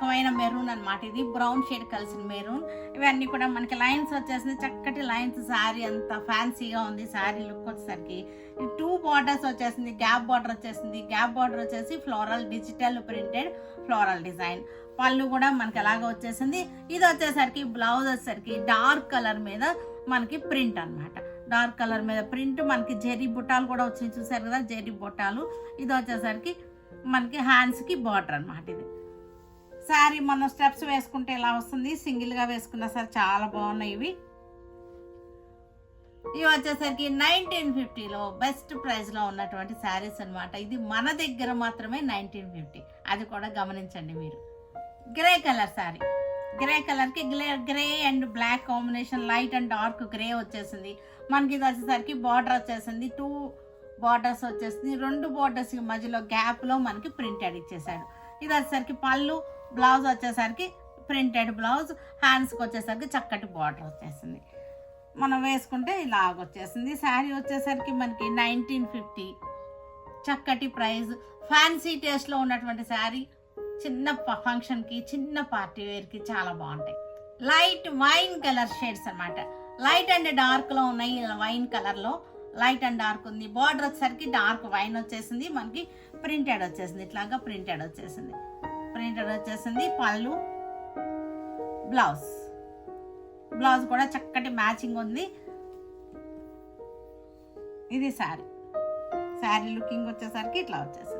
రకమైన మెరూన్ అనమాట. ఇది బ్రౌన్ షేడ్ కలిసిన మెరూన్. ఇవన్నీ కూడా మనకి లైన్స్ వచ్చేసింది, చక్కటి లైన్స్. శారీ అంతా ఫ్యాన్సీగా ఉంది. శారీ లుక్ వచ్చేసరికి 2 బార్డర్స్ వచ్చేసింది, గ్యాప్ బార్డర్ వచ్చేసింది. గ్యాప్ బార్డర్ వచ్చేసి floral digital printed floral design. పళ్ళు కూడా మనకి ఎలాగ వచ్చేసింది. ఇది వచ్చేసరికి బ్లౌజ్ వచ్చేసరికి డార్క్ కలర్ మీద మనకి ప్రింట్ అనమాట. డార్క్ కలర్ మీద ప్రింట్, మనకి జెరీ బుట్టాలు కూడా వచ్చి చూసారు కదా, జెరీ బుట్టాలు. ఇది వచ్చేసరికి మనకి హ్యాండ్స్కి బార్డర్ అనమాట. ఇది శారీ మనం స్టెప్స్ వేసుకుంటే ఎలా వస్తుంది, సింగిల్గా వేసుకున్నా సరే చాలా బాగున్నాయి ఇవి. ఇవి వచ్చేసరికి 1950లో బెస్ట్ ప్రైస్లో ఉన్నటువంటి శారీస్ అనమాట. ఇది మన దగ్గర మాత్రమే 1950, అది కూడా గమనించండి మీరు. గ్రే కలర్ శారీ, గ్రే కలర్కి grey and black combination, light and dark grey వచ్చేసింది మనకి. ఇది వచ్చేసరికి బార్డర్ వచ్చేసింది, 2 బార్డర్స్ వచ్చేసింది. 2 బార్డర్స్ మధ్యలో గ్యాప్లో మనకి ప్రింటెడ్ ఇచ్చేసాడు. ఇది వచ్చేసరికి పళ్ళు, బ్లౌజ్ వచ్చేసరికి ప్రింటెడ్ బ్లౌజ్, హ్యాండ్స్కి వచ్చేసరికి చక్కటి బార్డర్ వచ్చేసింది. మనం వేసుకుంటే ఇలాగ వచ్చేసింది. శారీ వచ్చేసరికి మనకి 1950, చక్కటి ప్రైస్. ఫ్యాన్సీ టేస్ట్లో ఉన్నటువంటి శారీ, చిన్న ఫంక్షన్కి, చిన్న పార్టీ వేర్కి చాలా బాగుంటాయి. లైట్ వైన్ కలర్ షేడ్స్ అనమాట. లైట్ అండ్ డార్క్లో ఉన్నాయి. వైన్ కలర్లో లైట్ అండ్ డార్క్ ఉంది. బార్డర్ వచ్చేసరికి డార్క్ వైన్ వచ్చేసింది మనకి. ప్రింటెడ్ వచ్చేసింది, ఇట్లాగా ప్రింటెడ్ వచ్చేసింది. ప్రింటెడ్ వచ్చేసింది. పళ్ళు, బ్లౌజ్, బ్లౌజ్ కూడా చక్కటి మ్యాచింగ్ ఉంది. ఇది శారీ, శారీ లుకింగ్ వచ్చేసరికి ఇట్లా వచ్చేసింది.